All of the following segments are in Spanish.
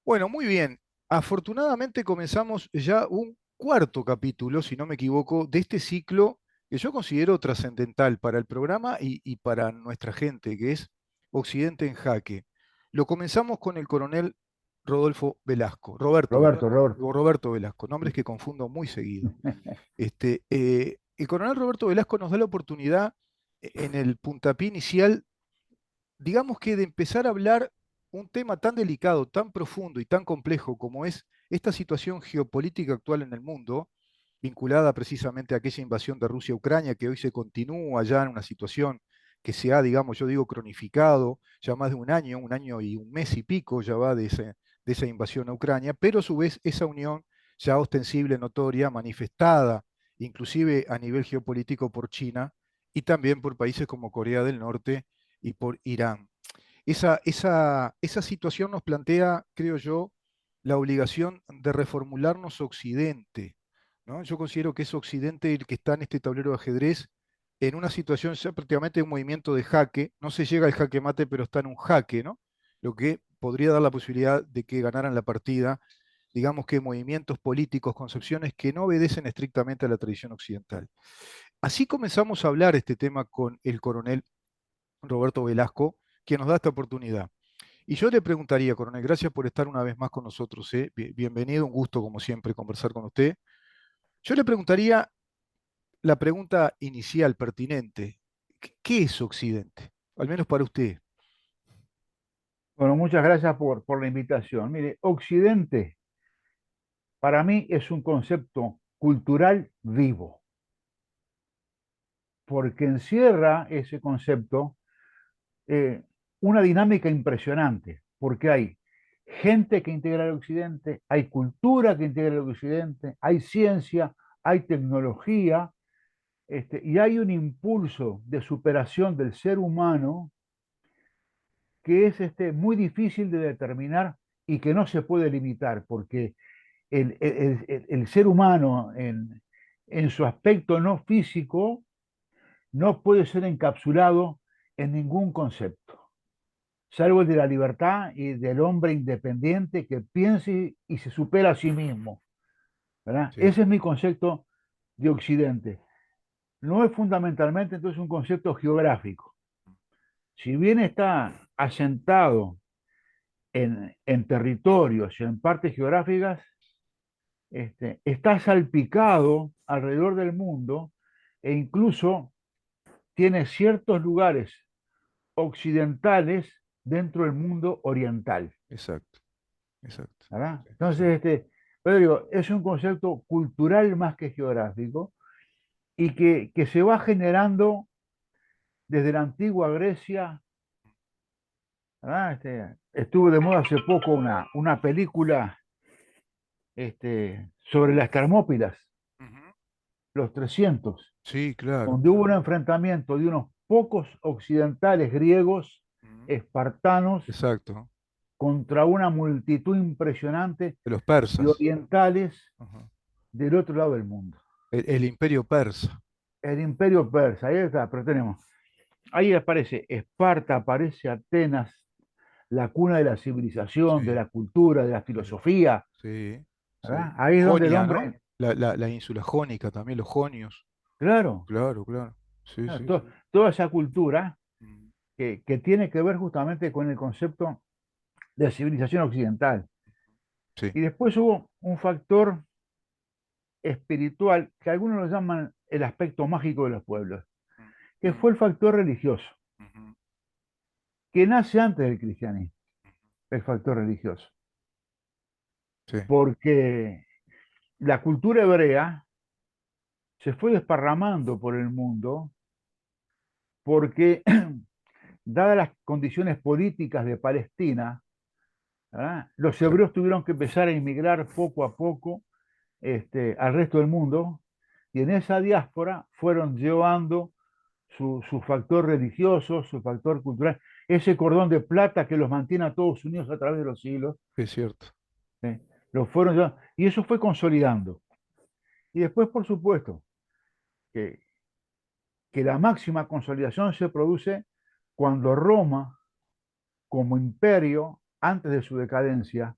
Bueno, muy bien. Afortunadamente comenzamos ya un cuarto capítulo, si no me equivoco, de este ciclo que yo considero trascendental para el programa y para nuestra gente, que es Occidente en Jaque. Lo comenzamos con el coronel Rodolfo Velasco, Roberto Roberto, Velasco, Roberto. o Roberto Velasco, nombres que confundo muy seguido. El coronel Roberto Velasco nos da la oportunidad en el puntapié inicial, digamos que de empezar a hablar un tema tan delicado, tan profundo y tan complejo como es esta situación geopolítica actual en el mundo, vinculada precisamente a aquella invasión de Rusia a Ucrania, que hoy se continúa ya en una situación que se ha, digamos, yo digo, cronificado, ya más de un año y un mes y pico ya va de esa invasión a Ucrania, pero a su vez esa unión ya ostensible, notoria, manifestada, inclusive a nivel geopolítico por China y también por países como Corea del Norte y por Irán. Esa situación nos plantea, creo yo, la obligación de reformularnos Occidente, ¿no? Yo considero que es Occidente el que está en este tablero de ajedrez en una situación ya prácticamente de un movimiento de jaque. No se llega al jaque mate, pero está en un jaque, ¿no? Lo que podría dar la posibilidad de que ganaran la partida, digamos que movimientos políticos, concepciones que no obedecen estrictamente a la tradición occidental. Así comenzamos a hablar este tema con el coronel Roberto Velasco, quien nos da esta oportunidad. Y yo le preguntaría, coronel, gracias por estar una vez más con nosotros, ¿eh? Bienvenido, un gusto como siempre conversar con usted. Yo le preguntaría la pregunta inicial, pertinente. ¿Qué es Occidente? Al menos para usted. Bueno, muchas gracias por la invitación. Mire, Occidente para mí es un concepto cultural vivo, porque encierra ese concepto eh, una dinámica impresionante, porque hay gente que integra el Occidente, hay cultura que integra el Occidente, hay ciencia, hay tecnología, y hay un impulso de superación del ser humano que es muy difícil de determinar y que no se puede limitar, porque el ser humano en su aspecto no físico no puede ser encapsulado en ningún concepto, salvo el de la libertad y del hombre independiente que piense y se supera a sí mismo, ¿verdad? Sí. Ese es mi concepto de Occidente. No es fundamentalmente entonces un concepto geográfico. Si bien está asentado en territorios y en partes geográficas, está salpicado alrededor del mundo e incluso tiene ciertos lugares occidentales dentro del mundo oriental, Exacto, exacto. ¿verdad? Sí, sí. Entonces, pero digo, es un concepto cultural más que geográfico y que se va generando desde la antigua Grecia, ¿verdad? Estuvo de moda hace poco una película sobre las Termópilas, Ujú. los 300, Sí, claro. donde hubo un enfrentamiento de unos pocos occidentales griegos, Ujú. espartanos, Exacto. contra una multitud impresionante De los de persas. orientales Ujú. del otro lado del mundo. El imperio persa. El imperio persa, ahí está, pero tenemos, ahí aparece Esparta, aparece Atenas, la cuna de la civilización, de Sí, la cultura, de la sí, filosofía, sí, sí. ¿verdad? Ahí es donde el Jonia, ¿no? hombre, La ínsula jónica, también los jonios. claro, Claro, claro. Sí, claro, sí, sí. toda esa cultura Mm. que tiene que ver justamente con el concepto de civilización occidental. Sí. Y después hubo un factor espiritual que algunos lo llaman el aspecto mágico de los pueblos, Mm. que fue el factor religioso, Ujú. que nace antes del cristianismo, el factor religioso, Sí, porque la cultura hebrea se fue desparramando por el mundo porque, dadas las condiciones políticas de Palestina, ¿verdad? Los sí, hebreos tuvieron que empezar a inmigrar poco a poco al resto del mundo y en esa diáspora fueron llevando su factor religioso, su factor cultural, ese cordón de plata que los mantiene a todos unidos a través de los siglos, es cierto. ¿eh? Lo fueron llevando, y eso fue consolidando. Y después, por supuesto, que, que la máxima consolidación se produce cuando Roma, como imperio, antes de su decadencia,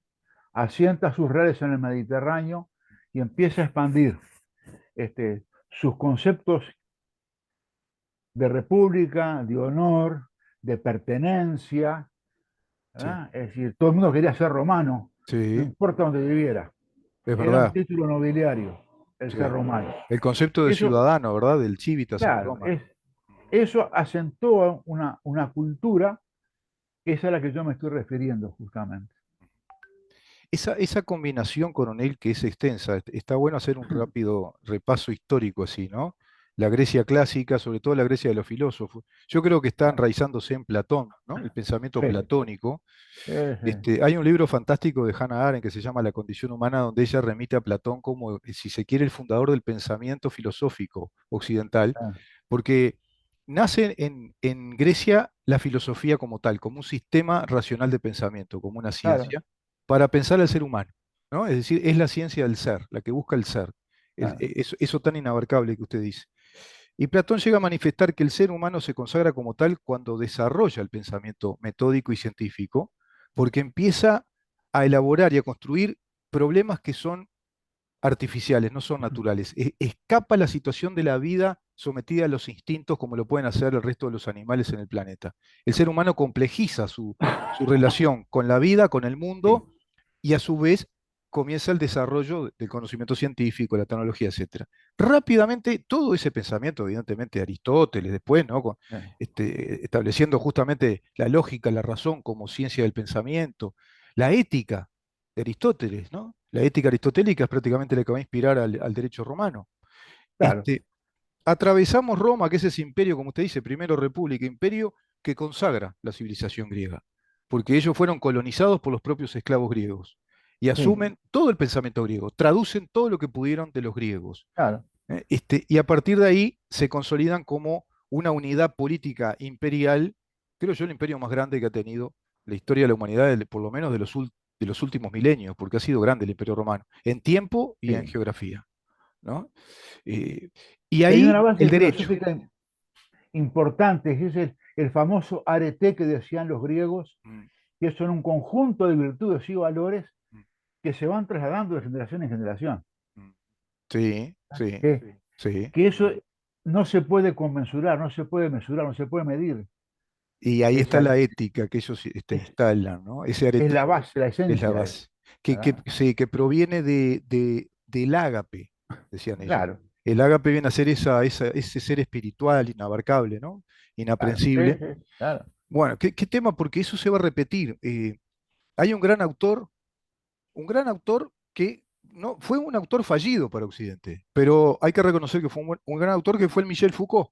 asienta sus redes en el Mediterráneo y empieza a expandir sus conceptos de república, de honor, de pertenencia. sí, ¿Verdad? Es decir, todo el mundo quería ser romano, no sí, importa dónde viviera. es Era un verdad. título nobiliario el Sí. ser romano. El concepto de Eso, ciudadano, ¿verdad? Del civitas en claro, Roma. eso asentó una cultura, esa a la que yo me estoy refiriendo justamente. Esa combinación, coronel, que es extensa, está bueno hacer un rápido repaso histórico así, ¿no? La Grecia clásica, sobre todo la Grecia de los filósofos, yo creo que está enraizándose en Platón, ¿no? El pensamiento Sí, platónico. sí, Hay un libro fantástico de Hannah Arendt que se llama La condición humana, donde ella remite a Platón como, si se quiere, el fundador del pensamiento filosófico occidental, porque nace en Grecia la filosofía como tal, como un sistema racional de pensamiento, como una claro, ciencia, para pensar al ser humano, ¿no? Es decir, es la ciencia del ser, la que busca el ser, claro, eso tan inabarcable que usted dice. Y Platón llega a manifestar que el ser humano se consagra como tal cuando desarrolla el pensamiento metódico y científico, porque empieza a elaborar y a construir problemas que son artificiales, no son naturales. Escapa la situación de la vida sometida a los instintos como lo pueden hacer el resto de los animales en el planeta. El ser humano complejiza su relación con la vida, con el mundo, sí, y a su vez comienza el desarrollo del conocimiento científico, la tecnología, etcétera. Rápidamente, todo ese pensamiento, evidentemente, de Aristóteles, después, ¿no? Estableciendo justamente la lógica, la razón como ciencia del pensamiento, la ética de Aristóteles, ¿no? La ética aristotélica es prácticamente la que va a inspirar al derecho romano. claro, Este, Atravesamos Roma, que es ese imperio, como usted dice, primero república, imperio que consagra la civilización griega, porque ellos fueron colonizados por los propios esclavos griegos y sí, asumen todo el pensamiento griego, traducen todo lo que pudieron de los griegos. claro, Y a partir de ahí se consolidan como una unidad política imperial, creo yo el imperio más grande que ha tenido la historia de la humanidad, por lo menos de los últimos milenios, porque ha sido grande el imperio romano, en tiempo y en sí. geografía, ¿no? Eh, y Hay ahí una base el derecho. filosófica importante, que es el famoso arete que decían los griegos, Mm, que son un conjunto de virtudes y valores mm, que se van trasladando de generación en generación. mm. Sí, sí, Que, sí. que eso no se puede conmensurar, no se puede mesurar, no se puede medir. Y ahí está Esa la ética que ellos es, instalan, ¿no? Ese es la aretismo base, la es la esencia de eso, base. ¿verdad? Sí, que proviene del ágape, decían ellos. Claro, El ágape viene a ser ese ser espiritual, inabarcable, ¿no? claro, sí, Inaprensible. sí, claro, Bueno, ¿qué tema? Porque eso se va a repetir. Hay un gran autor que no, fue un autor fallido para Occidente, pero hay que reconocer que fue un gran autor que fue el Michel Foucault.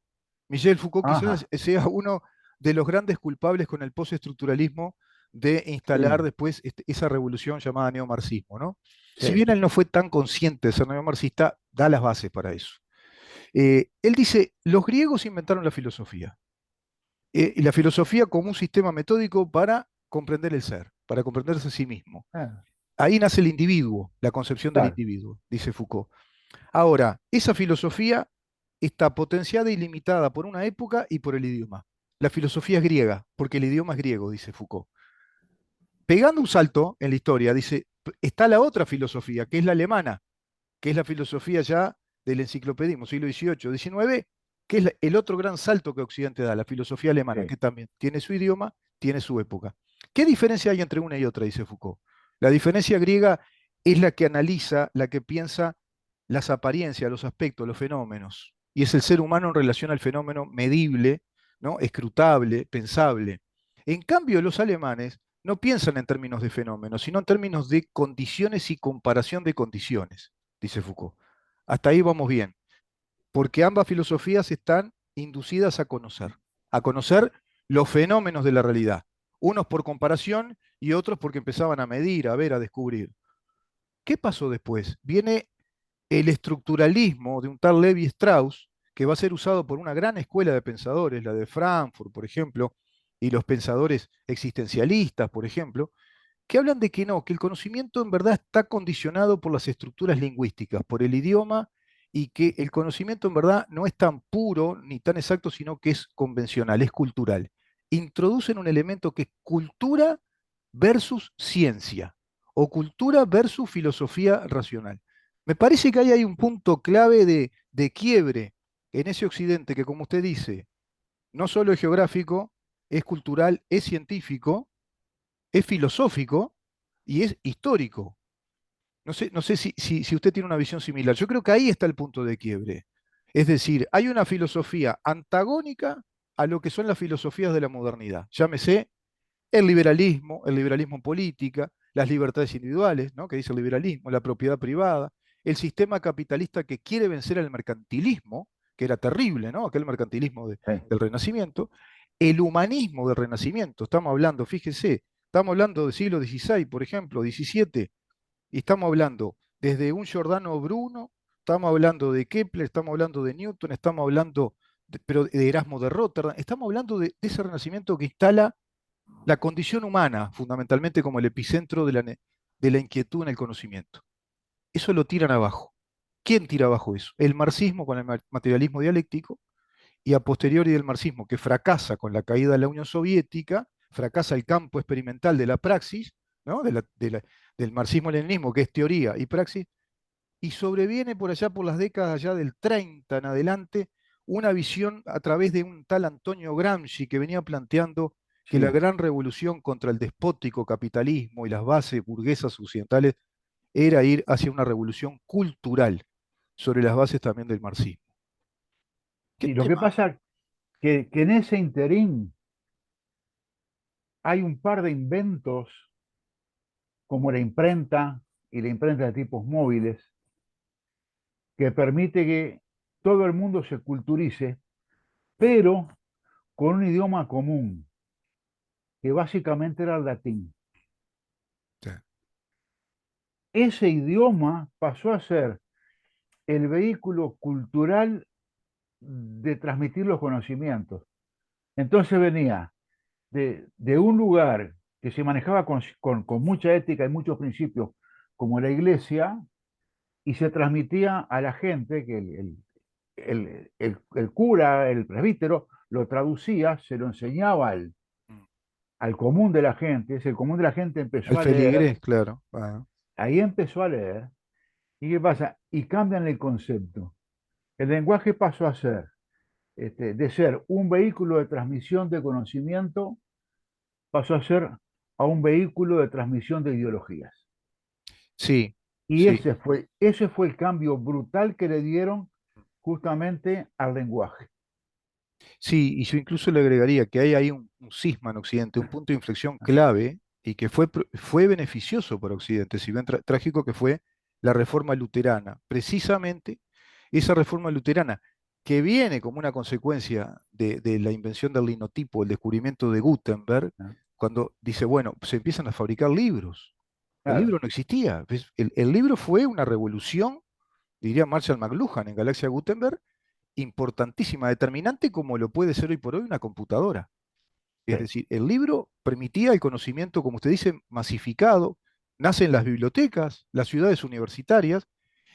Michel Foucault quizás ajá, sea uno de los grandes culpables con el postestructuralismo de instalar sí, después esa revolución llamada neomarxismo, ¿no? Si sí, bien él no fue tan consciente de ser neomarxista, da las bases para eso. Él dice, los griegos inventaron la filosofía, y la filosofía como un sistema metódico para comprender el ser, para comprenderse a sí mismo. claro, Ahí nace el individuo, la concepción del claro, individuo, dice Foucault. Ahora, esa filosofía está potenciada y limitada por una época y por el idioma. La filosofía es griega, porque el idioma es griego, dice Foucault. Pegando un salto en la historia, dice, está la otra filosofía, que es la alemana, que es la filosofía ya del enciclopedismo, siglo XVIII, XIX, que es el otro gran salto que Occidente da, la filosofía alemana, sí, que también tiene su idioma, tiene su época. ¿Qué diferencia hay entre una y otra? Dice Foucault. La diferencia griega es la que analiza, la que piensa las apariencias, los aspectos, los fenómenos. Y es el ser humano en relación al fenómeno medible, ¿no? Escrutable, pensable. En cambio, los alemanes no piensan en términos de fenómenos, sino en términos de condiciones y comparación de condiciones, dice Foucault. Hasta ahí vamos bien, porque ambas filosofías están inducidas a conocer los fenómenos de la realidad, unos por comparación y otros porque empezaban a medir, a ver, a descubrir. ¿Qué pasó después? Viene el estructuralismo de un tal Levi Strauss, que va a ser usado por una gran escuela de pensadores, la de Frankfurt, por ejemplo, y los pensadores existencialistas, por ejemplo, que hablan de que no, que el conocimiento en verdad está condicionado por las estructuras lingüísticas, por el idioma, y que el conocimiento en verdad no es tan puro ni tan exacto, sino que es convencional, es cultural. Introducen un elemento que es cultura versus ciencia, o cultura versus filosofía racional. Me parece que ahí hay un punto clave de quiebre en ese occidente que, como usted dice, no solo es geográfico, es cultural, es científico, es filosófico y es histórico. No sé si usted tiene una visión similar. Yo creo que ahí está el punto de quiebre. Es decir, hay una filosofía antagónica a lo que son las filosofías de la modernidad. Llámese el liberalismo en política, las libertades individuales, ¿no? Que dice el liberalismo, la propiedad privada, el sistema capitalista que quiere vencer al mercantilismo, que era terrible, ¿no? Aquel mercantilismo Sí, del Renacimiento, el humanismo del Renacimiento. Estamos hablando, fíjese, estamos hablando del siglo XVI, por ejemplo, XVII, y estamos hablando desde un Giordano Bruno, estamos hablando de Kepler, estamos hablando de Newton, estamos hablando pero de Erasmo de Rotterdam, estamos hablando de ese Renacimiento que instala la condición humana, fundamentalmente como el epicentro de la inquietud en el conocimiento. Eso lo tiran abajo. ¿Quién tira abajo eso? El marxismo con el materialismo dialéctico y a posteriori del marxismo, que fracasa con la caída de la Unión Soviética, fracasa el campo experimental de la praxis, ¿no? Del marxismo-leninismo, que es teoría y praxis, y sobreviene por allá por las décadas ya del 30 en adelante una visión a través de un tal Antonio Gramsci que venía planteando que la sí. gran revolución contra el despótico capitalismo y las bases burguesas occidentales era ir hacia una revolución cultural sobre las bases también del marxismo. ¿Qué Sí, lo que tema? pasa que en ese interín hay un par de inventos, como la imprenta y la imprenta de tipos móviles, que permite que todo el mundo se culturice, pero con un idioma común, que básicamente era el latín. Sí, Ese idioma pasó a ser el vehículo cultural de transmitir los conocimientos. Entonces venía de un lugar que se manejaba con mucha ética y muchos principios, como la iglesia, y se transmitía a la gente que el cura, el presbítero, lo traducía, se lo enseñaba mm. al común de la gente. El común de la gente El empezó a leer, feligrés, claro. Ah, ahí empezó a leer. ¿Y qué pasa? Y cambian el concepto. El lenguaje pasó a ser, de ser un vehículo de transmisión de conocimiento, pasó a ser a un vehículo de transmisión de ideologías. sí, Y sí. ese fue el cambio brutal que le dieron justamente al lenguaje. Sí, y yo incluso le agregaría que hay ahí un cisma en Occidente, un punto de inflexión clave y que fue beneficioso para Occidente, si bien trágico que fue la reforma luterana. Precisamente esa reforma luterana, que viene como una consecuencia de la invención del linotipo, el descubrimiento de Gutenberg, ¿No? cuando dice, bueno, se empiezan a fabricar libros. El Claro, libro no existía. ¿Ves? El libro fue una revolución, diría Marshall McLuhan en Galaxia Gutenberg, importantísima, determinante como lo puede ser hoy por hoy una computadora. Es sí, decir, el libro permitía el conocimiento, como usted dice, masificado, nace en las bibliotecas, las ciudades universitarias,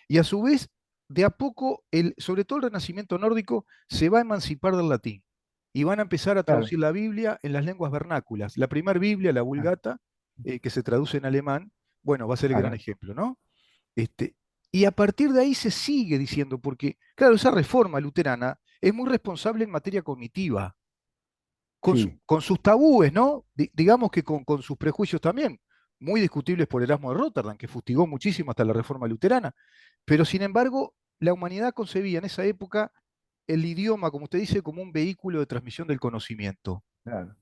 y a su vez, de a poco, sobre todo el Renacimiento nórdico, se va a emancipar del latín y van a empezar a claro. traducir la Biblia en las lenguas vernáculas. La primera Biblia, la Ah, Vulgata, que se traduce en alemán, bueno, va a ser el gran claro, ejemplo, ¿no? Este, y a partir de ahí se sigue diciendo, porque, claro, esa reforma luterana es muy responsable en materia cognitiva, sí, con sus tabúes, ¿no? Digamos que con sus prejuicios también, muy discutibles por Erasmo de Rotterdam, que fustigó muchísimo hasta la reforma luterana. Pero sin embargo, la humanidad concebía en esa época el idioma, como usted dice, como un vehículo de transmisión del conocimiento. claro.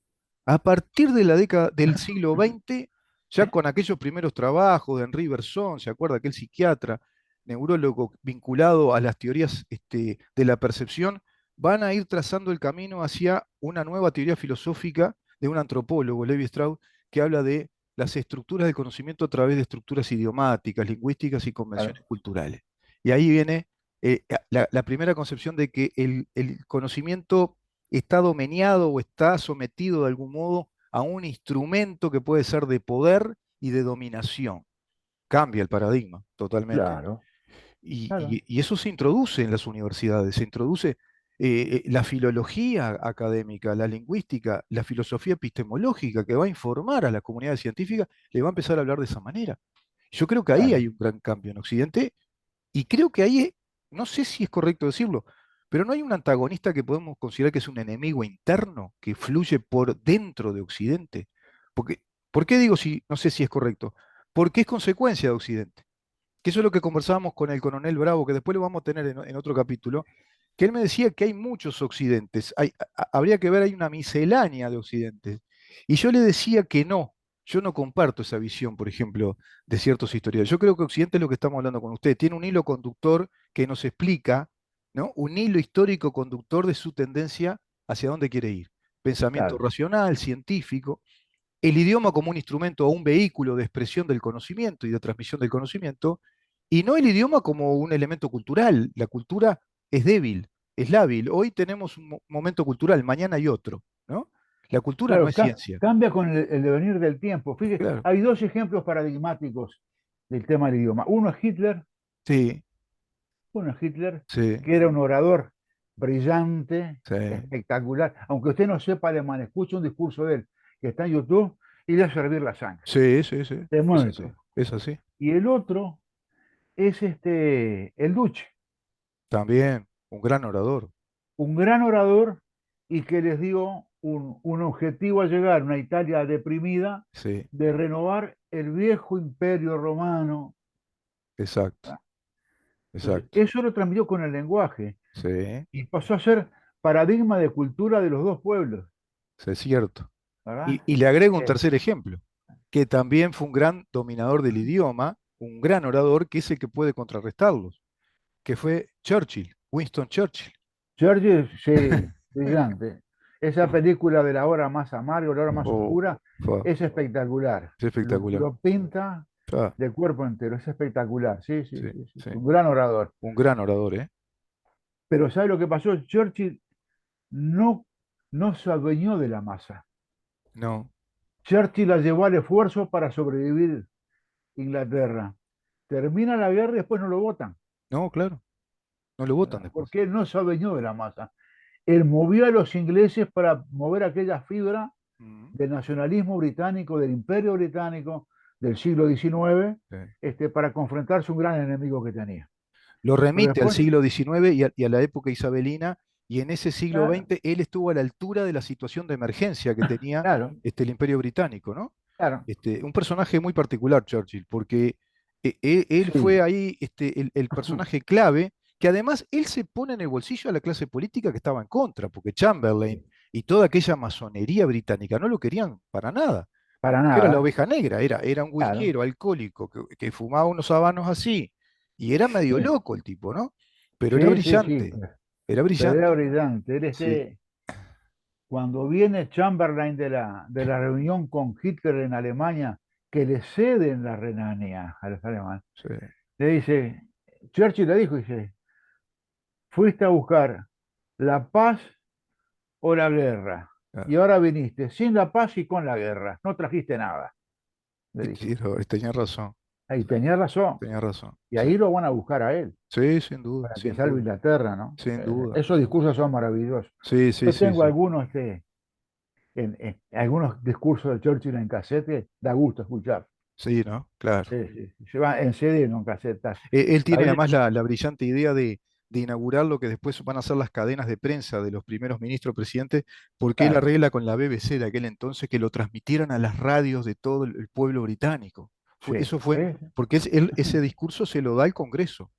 A partir de la década del siglo XX, ya con aquellos primeros trabajos de Henri Bergson, ¿se acuerda? Aquel psiquiatra, neurólogo vinculado a las teorías de la percepción, van a ir trazando el camino hacia una nueva teoría filosófica de un antropólogo, Levi Strauss, que habla de las estructuras del conocimiento a través de estructuras idiomáticas, lingüísticas y Claro, convenciones culturales. Y ahí viene la primera concepción de que el conocimiento está domeñado o está sometido de algún modo a un instrumento que puede ser de poder y de dominación. Cambia el paradigma totalmente. claro, Y, claro. y eso se introduce en las universidades, se introduce. la filología académica, la lingüística, la filosofía epistemológica que va a informar a la comunidad científica, le va a empezar a hablar de esa manera. Yo creo que ahí Claro, hay un gran cambio en Occidente y creo que ahí, no sé si es correcto decirlo, pero no hay un antagonista que podemos considerar que es un enemigo interno que fluye por dentro de Occidente. Porque, ¿por qué digo si, no sé si es correcto? Porque es consecuencia de Occidente. Que eso es lo que conversábamos con el coronel Bravo, que después lo vamos a tener en otro capítulo, que él me decía que hay muchos occidentes, habría que ver, hay una miscelánea de occidentes. Y yo le decía que no, yo no comparto esa visión, por ejemplo, de ciertos historiadores. Yo creo que Occidente es lo que estamos hablando con usted, tiene un hilo conductor que nos explica, ¿no? Un hilo histórico conductor de su tendencia hacia dónde quiere ir. Pensamiento claro. racional, científico, el idioma como un instrumento o un vehículo de expresión del conocimiento y de transmisión del conocimiento, y no el idioma como un elemento cultural. La cultura es débil, es lábil. Hoy tenemos un momento cultural, mañana hay otro, ¿no? La cultura no Claro, es ciencia. cambia con el devenir del tiempo. Fíjate, Claro, hay dos ejemplos paradigmáticos del tema del idioma. sí, Uno es Hitler, sí, que era un orador brillante, sí, espectacular. Aunque usted no sepa alemán, escucha un discurso de él que está en YouTube y le hace hervir la sangre. sí, sí, sí, Te es mueve así, todo. es así. Y el otro es el Duce, También un gran orador, un gran orador y que les dio un objetivo a llegar a una Italia deprimida sí, de renovar el viejo imperio romano. exacto, ¿Verdad? Entonces, exacto, eso lo transmitió con el lenguaje sí, y pasó a ser paradigma de cultura de los dos pueblos, sí, es cierto. ¿verdad? Y le agrego un Eh, tercer ejemplo, que también fue un gran dominador del idioma, un gran orador, que es el que puede contrarrestarlos, que fue Churchill, Winston Churchill. George, sí, brillante. Esa película de la hora más amarga, la hora más Oh, oscura, fa, es espectacular. es espectacular. Lo pinta Fa, de cuerpo entero, es espectacular. Sí, sí, sí, sí, sí, sí. un gran orador. Un gran orador, ¿eh? Pero ¿sabe lo que pasó? Churchill no, no se adueñó de la masa. No, Churchill la llevó al esfuerzo para sobrevivir Inglaterra. Termina la guerra y después no lo votan, no, claro, no lo votan ¿verdad? después. Porque él no se adueñó de la masa. Él movió a los ingleses para mover aquella fibra Mm, del nacionalismo británico, del imperio británico del siglo XIX, sí. para confrontarse a un gran enemigo que tenía. Lo Pero remite al después, siglo XIX y a la época isabelina, y en ese siglo claro, XX él estuvo a la altura de la situación de emergencia que tenía claro, el Imperio Británico, ¿no? claro, Un personaje muy particular, Churchill, porque él fue sí, ahí el personaje clave, que además él se pone en el bolsillo a la clase política que estaba en contra, porque Chamberlain sí, y toda aquella masonería británica no lo querían para nada. para Era la nada, oveja negra, era un claro, whiskero alcohólico que fumaba unos habanos así, y era medio sí, loco el tipo, ¿no? Pero sí, sí, sí, era pero era brillante, brillante. sí, Cuando viene Chamberlain de la reunión con Hitler en Alemania, que le ceden la Renania a los alemanes, sí, le dice, Churchill le dijo, dice, fuiste a buscar la paz o la guerra. Y claro. ahora viniste sin la paz y con la guerra. No trajiste nada, le Y dijo. sí, tenía razón, Ahí tenía razón. tenía razón, Y sí. ahí lo van a buscar a él, Sí, sin duda, para que sin salve duda, Inglaterra, ¿no? sin duda. Esos discursos son maravillosos. Sí, sí, Yo sí, tengo sí. algunos, algunos discursos de Churchill en casete, da gusto escuchar. Sí, ¿no? Claro. Sí, sí, sí. Se va en CD, no en caseta. Él A tiene veces, además la brillante idea de inaugurar lo que después van a ser las cadenas de prensa de los primeros ministros presidentes, porque él claro, arregla con la BBC de aquel entonces que lo transmitieran a las radios de todo el pueblo británico. sí, Eso fue, sí, porque ese discurso se lo da al Congreso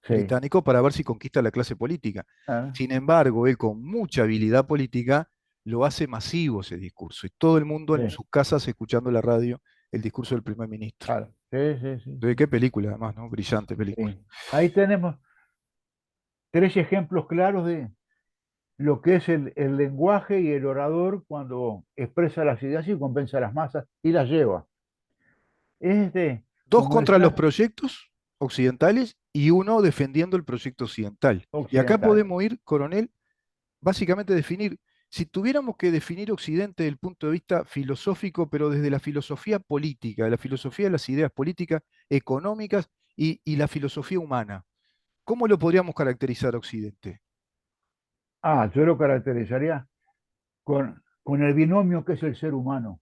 sí. británico para ver si conquista la clase política. Ah, Sin embargo, él con mucha habilidad política lo hace masivo ese discurso y todo el mundo en sí, sus casas escuchando la radio el discurso del primer ministro. claro. Sí, sí, sí, Qué película además, ¿no? Brillante película. sí. Ahí tenemos tres ejemplos claros de lo que es el lenguaje y el orador cuando expresa las ideas y convence a las masas y las lleva. Dos Como contra los decía, proyectos occidentales y uno defendiendo el proyecto occidental. Y acá occidental. podemos ir, coronel, básicamente definir, si tuviéramos que definir Occidente desde el punto de vista filosófico, pero desde la filosofía política, de la filosofía de las ideas políticas, económicas y la filosofía humana, ¿cómo lo podríamos caracterizar Occidente? Yo lo caracterizaría con el binomio que es el ser humano,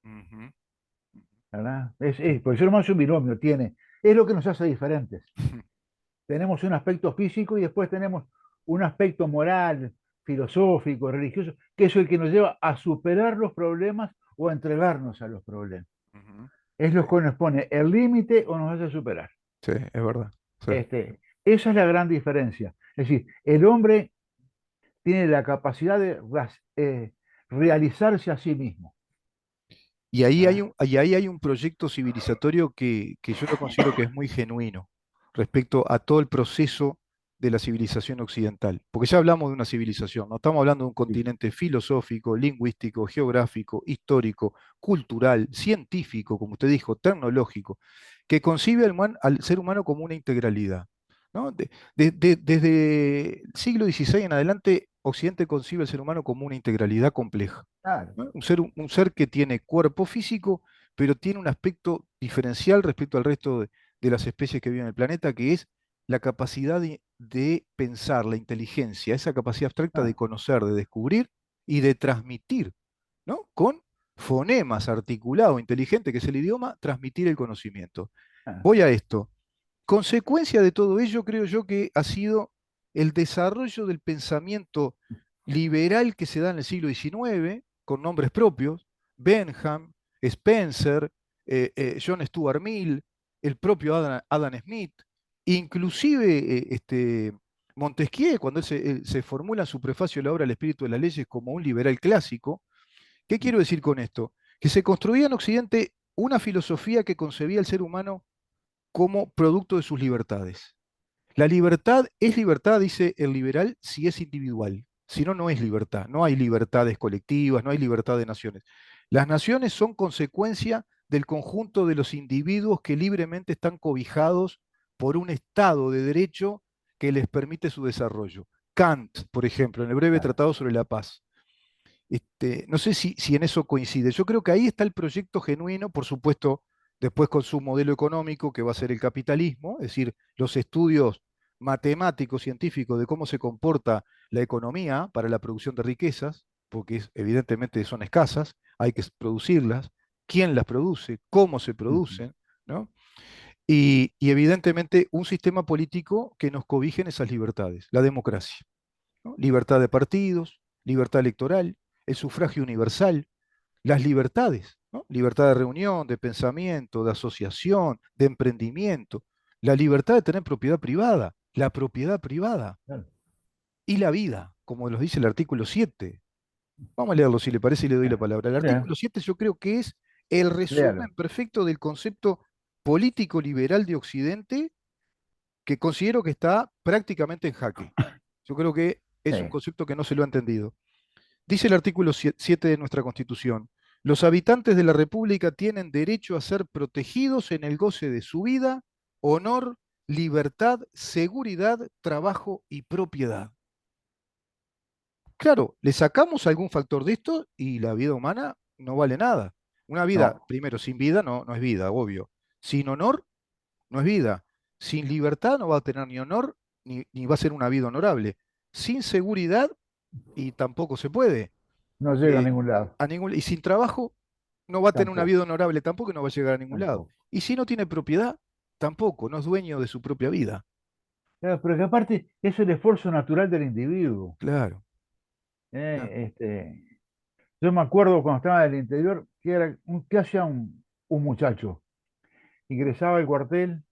Ujú. ¿verdad? Porque el ser humano es un binomio, es lo que nos hace diferentes. Tenemos un aspecto físico y después tenemos un aspecto moral, filosófico, religioso, que es el que nos lleva a superar los problemas o a entregarnos a los problemas. Ujú. Es Sí, lo que nos pone el límite o nos hace superar. sí, es verdad. Sí. Esa es la gran diferencia. Es decir, el hombre tiene la capacidad de realizarse a sí mismo. ¿Ah? Y ahí hay un proyecto civilizatorio que yo lo considero que es muy genuino respecto a todo el proceso de la civilización occidental. Porque ya hablamos de una civilización, no estamos hablando de un Sí. continente filosófico, lingüístico, geográfico, histórico, cultural, científico, como usted dijo, tecnológico, que concibe al ser humano como una integralidad. ¿No? Desde el siglo XVI en adelante, Occidente concibe al ser humano como una integralidad compleja. Claro. ¿No? Un ser que tiene cuerpo físico, pero tiene un aspecto diferencial respecto al resto de las especies que viven en el planeta, que es la capacidad de pensar, la inteligencia, esa capacidad abstracta de Ah, conocer, de descubrir y de transmitir, ¿no? Con fonemas articulados, inteligente, que es el idioma, transmitir el conocimiento. ah, Voy a esto. Consecuencia de todo ello, creo yo que ha sido el desarrollo del pensamiento liberal que se da en el siglo XIX, con nombres propios, Benham, Spencer, John Stuart Mill, el propio Adam Smith, inclusive Montesquieu, cuando él se formula en su prefacio de la obra El espíritu de las leyes como un liberal clásico. ¿Qué quiero decir con esto? Que se construía en Occidente una filosofía que concebía al ser humano como producto de sus libertades. La libertad es libertad, dice el liberal, si es individual. Si no, no es libertad. No hay libertades colectivas, no hay libertad de naciones. Las naciones son consecuencia del conjunto de los individuos que libremente están cobijados por un Estado de derecho que les permite su desarrollo. Kant, por ejemplo, en el breve ah, Tratado sobre la Paz. No sé si en eso coincide. Yo creo que ahí está el proyecto genuino, por supuesto, después con su modelo económico, que va a ser el capitalismo, es decir, los estudios matemáticos, científicos de cómo se comporta la economía para la producción de riquezas, porque evidentemente son escasas, hay que producirlas, quién las produce, cómo se ujú, producen, ¿no? Y evidentemente un sistema político que nos cobije en esas libertades, la democracia. ¿No? Libertad de partidos, libertad electoral, el sufragio universal, las libertades, ¿no? Libertad de reunión, de pensamiento, de asociación, de emprendimiento, la libertad de tener propiedad privada, la propiedad privada claro. y la vida, como nos dice el artículo 7. Vamos a leerlo si le parece y le doy la Ah, palabra. El bien, artículo 7 yo creo que es el resumen léalo. perfecto del concepto político liberal de Occidente que considero que está prácticamente en jaque. Yo creo que Sí. es un concepto que no se lo ha entendido. Dice el artículo 7 de nuestra Constitución, los habitantes de la República tienen derecho a ser protegidos en el goce de su vida, honor, libertad, seguridad, trabajo y propiedad. Claro, le sacamos algún factor de esto y la vida humana no vale nada. Una vida, No, primero, sin vida no es vida, obvio. Sin honor no es vida. Sin libertad no va a tener ni honor ni va a ser una vida honorable. Sin seguridad y tampoco se puede. no llega a Eh, ningún lado. y sin trabajo no va a tener una Tampoco, vida honorable tampoco y no va a llegar a ningún lado. tampoco. Y si no tiene propiedad, tampoco, no es dueño de su propia vida. Claro, pero que aparte es el esfuerzo natural del individuo. Claro, claro. Yo me acuerdo cuando estaba en el interior, ¿qué hacía un muchacho? Ingresaba al cuartel,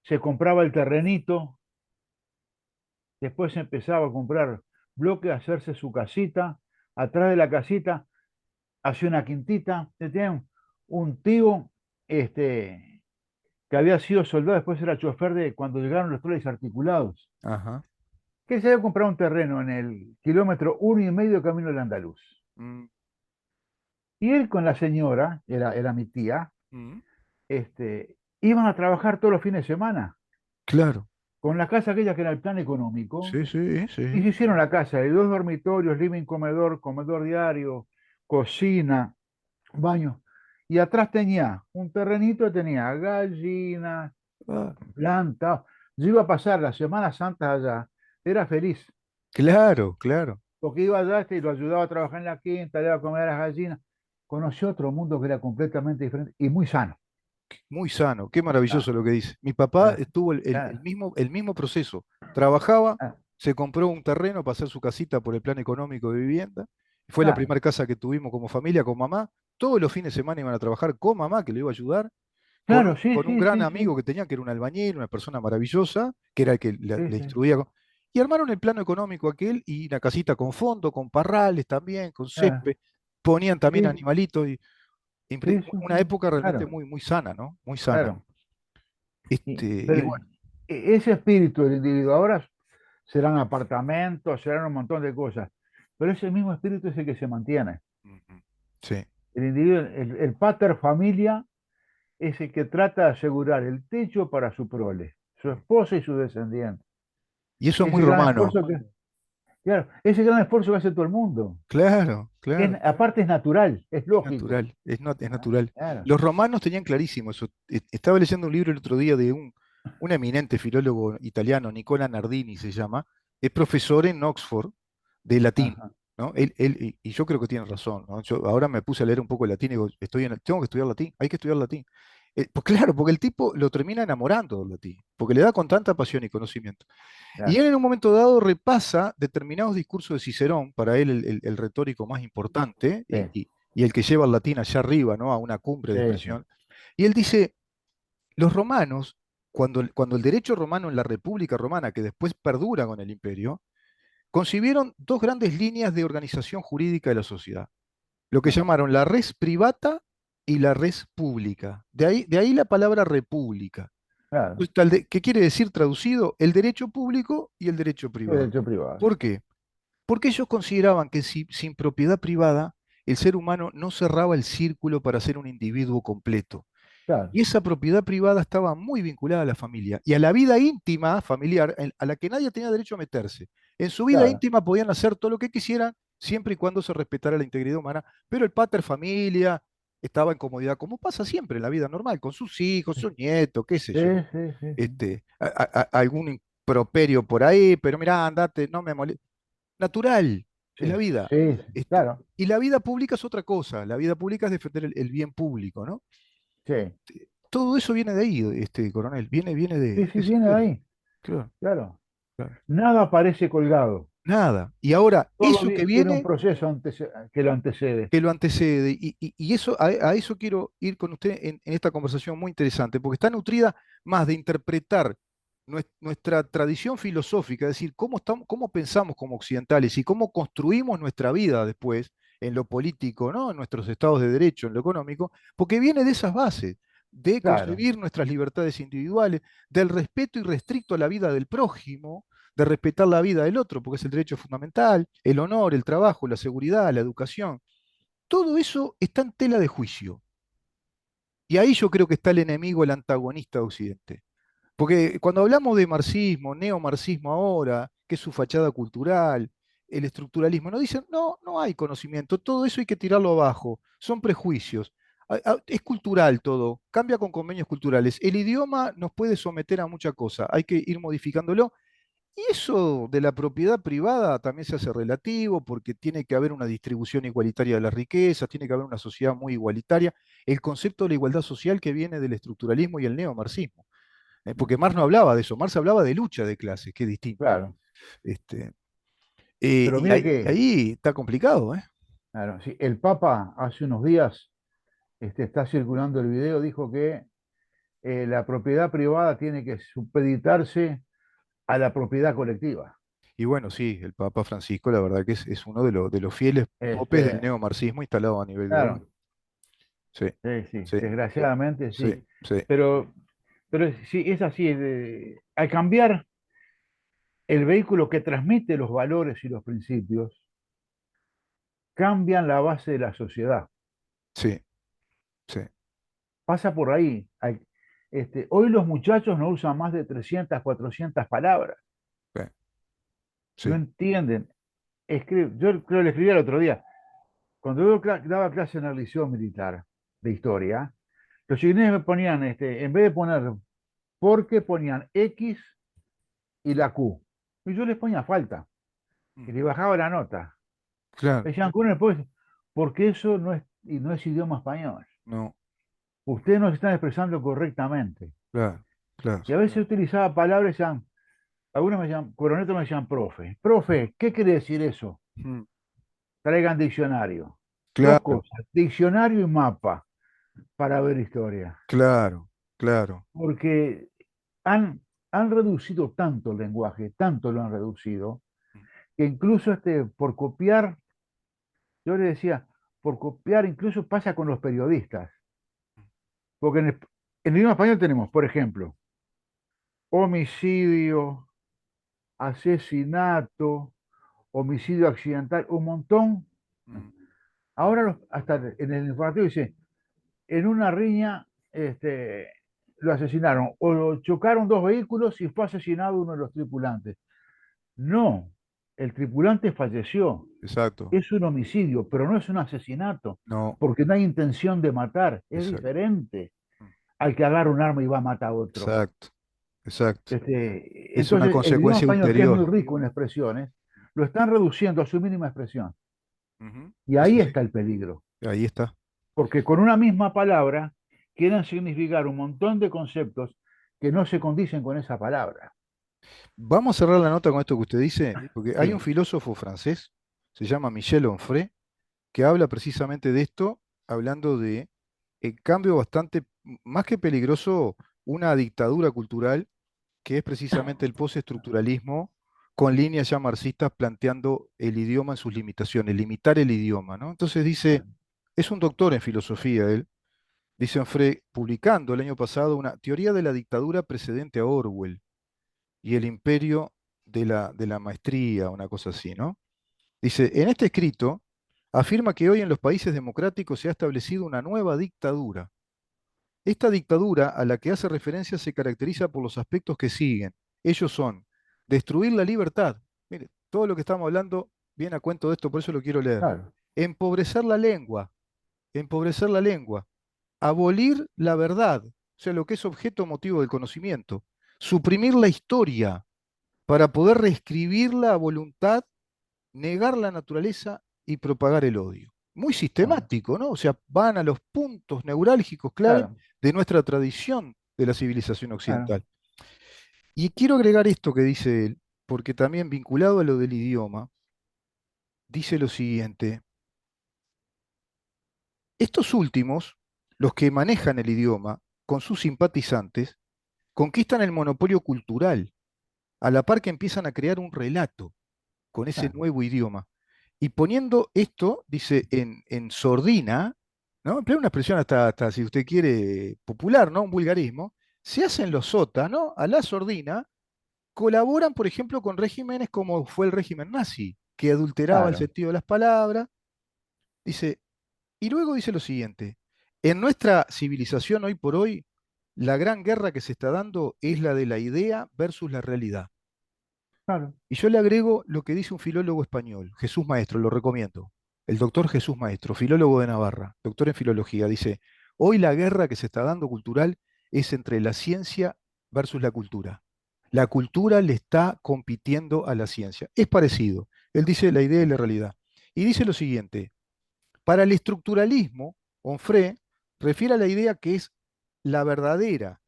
se compraba el terrenito, después empezaba a comprar bloques, a hacerse su casita, atrás de la casita hacía una quintita. Tenía un tío este, que había sido soldado, después era chofer de cuando llegaron los trenes articulados, Ajá. que se había comprado un terreno en el kilómetro 1,5 camino del Andaluz. Mm, Y él con la señora, era mi tía, mm. iban a trabajar todos los fines de semana, Claro. con la casa aquella que era el plan económico, Sí, sí, y sí. se hicieron la casa de 2 dormitorios, living, comedor, comedor diario, cocina, baño. Y atrás tenía un terrenito, tenía gallinas, Ah, plantas. Yo iba a pasar las Semanas Santas allá, era feliz. Claro, claro. Porque iba allá y lo ayudaba a trabajar en la quinta, le iba a comer a las gallinas. Conoció otro mundo que era completamente diferente y muy sano. Muy sano, qué Muy sano. maravilloso lo que dice. Mi papá Claro, estuvo claro. el mismo proceso. Trabajaba, Ah, se compró un terreno para hacer su casita por el plan económico de vivienda. Fue la claro, primera casa que tuvimos como familia con mamá. Todos los fines de semana iban a trabajar con mamá, que le iba a ayudar, claro, sí, con un sí, gran sí, amigo sí, que tenía, que era un albañil, una persona maravillosa, que era el que sí, le sí, instruía. Y armaron el plano económico aquel y una casita con fondo, con parrales también, con claro, césped. Ponían también sí, animalitos. sí, sí, Una sí, época realmente claro, muy, muy sana, ¿no? Muy sana. claro. Y Pero bueno, ese espíritu del individuo ahora serán apartamentos, serán un montón de cosas, pero ese mismo espíritu es el que se mantiene. ujú, sí. El individuo, el pater familia es el que trata de asegurar el techo para su prole, su esposa y sus descendientes. Y eso es muy Ese gran romano. esfuerzo que, claro, ese gran esfuerzo que hace todo el mundo. Claro, claro. Aparte es natural, es Es lógico. natural, es Ah, natural. claro, Los romanos tenían clarísimo eso. Estaba leyendo un libro el otro día de un eminente filólogo italiano, Nicola Nardini se llama, es profesor en Oxford de latín, ajá, ¿no? Y yo creo que tiene razón, ¿no? Yo ahora me puse a leer un poco el latín y digo, tengo que estudiar latín, hay que estudiar latín. Pues claro, porque el tipo lo termina enamorando del latín, porque le da con tanta pasión y conocimiento. Y claro, él en un momento dado repasa determinados discursos de Cicerón, para él el retórico más importante sí, y el que lleva el latín allá arriba, ¿no? A una cumbre de sí, sí, expresión. Y él dice, los romanos, cuando el derecho romano en la República Romana, que después perdura con el imperio, concibieron dos grandes líneas de organización jurídica de la sociedad, lo que ajá, llamaron la res privata y la res pública. De ahí la palabra república. claro, ¿Qué quiere decir traducido? El derecho público y el derecho privado. derecho privado, ¿Por qué? Porque ellos consideraban que sin propiedad privada, el ser humano no cerraba el círculo para ser un individuo completo. claro, Y esa propiedad privada estaba muy vinculada a la familia y a la vida íntima familiar, a la que nadie tenía derecho a meterse. En su vida claro, íntima podían hacer todo lo que quisieran, siempre y cuando se respetara la integridad humana, pero el pater familia estaba en comodidad, como pasa siempre en la vida normal, con sus hijos, sus nietos, qué sé sí, yo. sí, sí, sí, Algún improperio por ahí, pero mirá, andate, no me molestes. Natural, sí, es la vida. sí, sí, claro, Y la vida pública es otra cosa, la vida pública es defender el bien público, ¿no? sí, Todo eso viene de ahí, coronel, viene sí, de sí, esa viene de historia. ahí, Claro, claro. claro. Nada parece colgado, Nada. Y ahora, todo eso que tiene un viene, proceso que lo antecede. que lo antecede, y eso, a eso quiero ir con usted en esta conversación muy interesante, porque está nutrida más de interpretar nuestra tradición filosófica, es decir, cómo pensamos como occidentales y cómo construimos nuestra vida después en lo político, ¿no? En nuestros estados de derecho, en lo económico, porque viene de esas bases, de Claro, concebir nuestras libertades individuales, del respeto irrestricto a la vida del prójimo, de respetar la vida del otro, porque es el derecho fundamental, el honor, el trabajo, la seguridad, la educación. Todo eso está en tela de juicio. Y ahí yo creo que está el enemigo, el antagonista de Occidente. Porque cuando hablamos de marxismo, neomarxismo ahora, que es su fachada cultural, el estructuralismo, nos dicen, no, no hay conocimiento, todo eso hay que tirarlo abajo, son prejuicios. Es cultural todo, cambia con convenios culturales. El idioma nos puede someter a mucha cosa, hay que ir modificándolo. Y eso de la propiedad privada también se hace relativo porque tiene que haber una distribución igualitaria de las riquezas, tiene que haber una sociedad muy igualitaria. El concepto de la igualdad social que viene del estructuralismo y el neomarxismo. Porque Marx no hablaba de eso, Marx hablaba de lucha de clases, que es distinto. claro. Este, Pero y mire ahí, que, ahí está complicado, ¿eh? claro, sí, el Papa hace unos días está circulando el video, dijo que la propiedad privada tiene que supeditarse a la propiedad colectiva. Y bueno, sí, el Papa Francisco, la verdad que es uno de los fieles popes del Este, neomarxismo instalado a nivel global. claro, Sí, sí, sí, sí, desgraciadamente sí, sí. sí, Pero, pero sí, es así. Al cambiar el vehículo que transmite los valores y los principios, cambian la base de la sociedad. sí, sí, Pasa por ahí. Hoy los muchachos no usan más de 300, 400 palabras. sí, No sí, entienden. Yo creo que le escribí el otro día. Cuando yo daba clase en el liceo militar de historia, los chilenos me ponían, en vez de poner porque, ponían X y la Q. Y yo les ponía falta. y mm, le bajaba la nota. claro, Le decían, "Coronel, pues, porque eso no es idioma español. no, Ustedes no se están expresando correctamente". claro, claro. Y a veces utilizaba palabras, decían, algunos me decían, coronetos me decían, profe. Profe, ¿qué quiere decir eso? Mm, Traigan diccionario. Dos claro, cosas, diccionario y mapa para ver historia. claro, claro. Porque han reducido tanto el lenguaje, tanto lo han reducido, Mm, que incluso por copiar, yo le decía, por copiar incluso pasa con los periodistas. Porque en el idioma español tenemos, por ejemplo, homicidio, asesinato, homicidio accidental, un montón. mm, Ahora hasta en el informativo dice, en una riña lo asesinaron o chocaron dos vehículos y fue asesinado uno de los tripulantes. No, el tripulante falleció. exacto. Es un homicidio, pero no es un asesinato, No, porque no hay intención de matar. Es exacto. diferente Mm, al que agarra un arma y va a matar a otro. exacto, exacto. Es una Entonces, el idioma consecuencia español, que es muy ulterior. rico en expresiones, lo están reduciendo a su mínima expresión. Ujú, Y es ahí así. está el peligro, Ahí está. porque con una misma palabra quieren significar un montón de conceptos que no se condicen con esa palabra. Vamos a cerrar la nota con esto que usted dice, porque hay un Sí, filósofo francés, se llama Michel Onfray, que habla precisamente de esto, hablando de el cambio bastante, más que peligroso, una dictadura cultural, que es precisamente el postestructuralismo, con líneas ya marxistas planteando el idioma en sus limitaciones, limitar el idioma, ¿no? Entonces dice, es un doctor en filosofía él, dice Onfray, publicando el año pasado una teoría de la dictadura precedente a Orwell y el imperio de la maestría, una cosa así, ¿no? Dice, en este escrito afirma que hoy en los países democráticos se ha establecido una nueva dictadura. Esta dictadura a la que hace referencia se caracteriza por los aspectos que siguen. Ellos son destruir la libertad. Mire, todo lo que estamos hablando viene a cuento de esto, por eso lo quiero leer. claro, Empobrecer la lengua, empobrecer la lengua, abolir la verdad, o sea, lo que es objeto motivo del conocimiento, suprimir la historia para poder reescribirla a voluntad, negar la naturaleza y propagar el odio. Muy claro, sistemático, ¿no? O sea, van a los puntos neurálgicos clave claro, de nuestra tradición de la civilización claro, occidental. Y quiero agregar esto que dice él, porque también vinculado a lo del idioma, dice lo siguiente, estos últimos, los que manejan el idioma, con sus simpatizantes, conquistan el monopolio cultural, a la par que empiezan a crear un relato con ese claro, nuevo idioma. Y poniendo esto, dice, en sordina, ¿no? Emplea una expresión hasta, si usted quiere, popular, ¿no? Un vulgarismo. Se hacen los sotas, ¿no? A la sordina, colaboran, por ejemplo, con regímenes como fue el régimen nazi, que adulteraba el claro, sentido de las palabras. Dice, y luego dice lo siguiente, en nuestra civilización hoy por hoy, la gran guerra que se está dando es la de la idea versus la realidad. claro, Y yo le agrego lo que dice un filólogo español, Jesús Maestro, lo recomiendo. El doctor Jesús Maestro, filólogo de Navarra, doctor en filología, dice, hoy la guerra que se está dando cultural es entre la ciencia versus la cultura. La cultura le está compitiendo a la ciencia. Es parecido. Él dice la idea y la realidad. Y dice lo siguiente, para el estructuralismo, Onfray refiere a la idea que es la verdadera,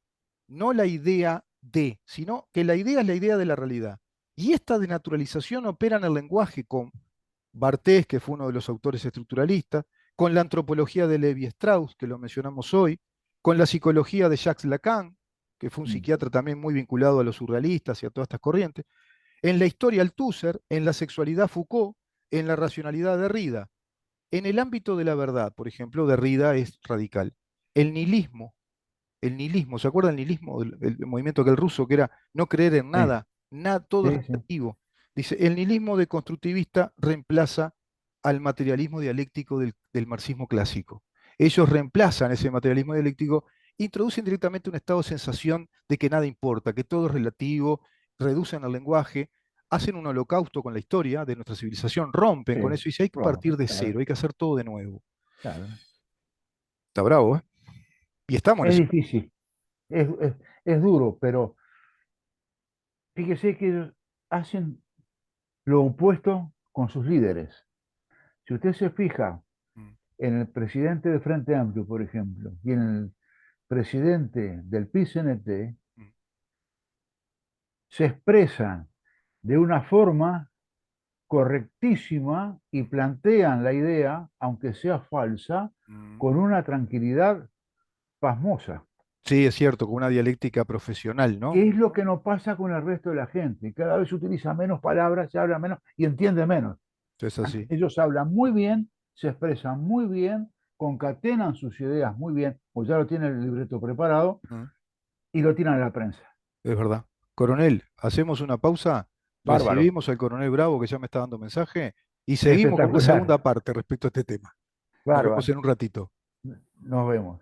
no la idea de, sino que la idea es la idea de la realidad. Y esta denaturalización opera en el lenguaje con Barthes, que fue uno de los autores estructuralistas, con la antropología de Levi Strauss, que lo mencionamos hoy, con la psicología de Jacques Lacan, que fue un mm, psiquiatra también muy vinculado a los surrealistas y a todas estas corrientes, en la historia Althusser, en la sexualidad Foucault, en la racionalidad Derrida. En el ámbito de la verdad, por ejemplo, Derrida es radical. El nihilismo, el nihilismo, ¿se acuerda del nihilismo, el movimiento aquel ruso que era no creer en sí, nada, nada, todo es sí, sí, relativo? Dice, el nihilismo de constructivista reemplaza al materialismo dialéctico del marxismo clásico. Ellos reemplazan ese materialismo dialéctico, introducen directamente un estado de sensación de que nada importa, que todo es relativo, reducen el lenguaje, hacen un holocausto con la historia de nuestra civilización, rompen sí, con eso y dicen hay que rompe, partir de claro, cero, hay que hacer todo de nuevo. claro. Está bravo, ¿eh? Y estamos en Es ese... difícil, es duro, pero fíjese que ellos hacen, lo opuesto con sus líderes. Si usted se fija Mm, en el presidente de Frente Amplio, por ejemplo, y en el presidente del PIT-CNT, mm, se expresan de una forma correctísima y plantean la idea, aunque sea falsa, mm. con una tranquilidad pasmosa. Sí, es cierto, con una dialéctica profesional, ¿no? ¿Qué es lo que no pasa con el resto de la gente? Cada vez se utiliza menos palabras, se habla menos y entiende menos. Es así. Ellos hablan muy bien, se expresan muy bien, concatenan sus ideas muy bien, o ya lo tienen el libreto preparado Mm, y lo tiran a la prensa. es verdad. Coronel, hacemos una pausa, Bárbaro, recibimos al coronel Bravo que ya me está dando mensaje y seguimos con una espectacular, segunda parte respecto a este tema. Nos vemos bárbaro. en un ratito. Nos vemos.